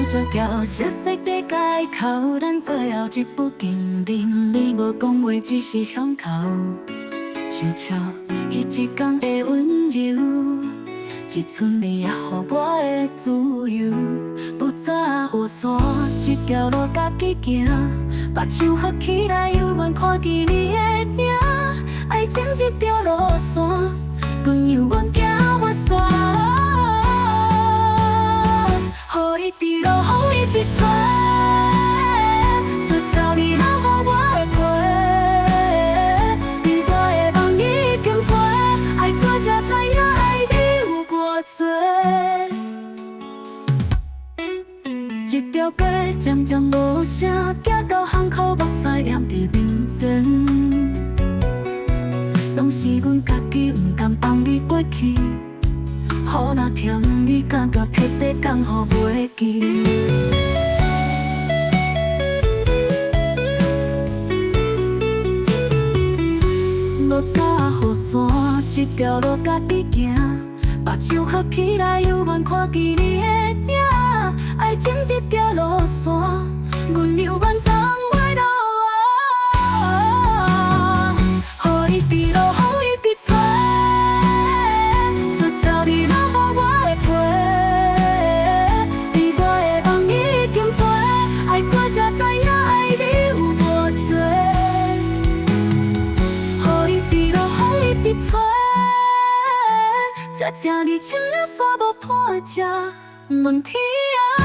这条熟悉的街口，咱最后一步经临，你无讲话，只是向头，想笑彼一天的温柔，一寸你也予我的自由。不早无山，这条路家己行，目睭合起来，犹原看见你的影。爱情这条路线，阮犹原行不煞。予伊伫路，予伊伫吹，说走你若予我的陪。你我的梦已经飞，爱过才知影爱你有偌多。一条街渐渐无声，行到巷口，目屎黏伫面前。拢是阮家己不甘放你过去。予若甜，你感觉彻底讲予袂记。无早雨伞，这条路家己行，目睭合起来，犹原看见你的影。爱情这条路线，阮犹原放袂落。予伊伫路，予伊伫吹。才正你穿了煞无伴，才问天啊。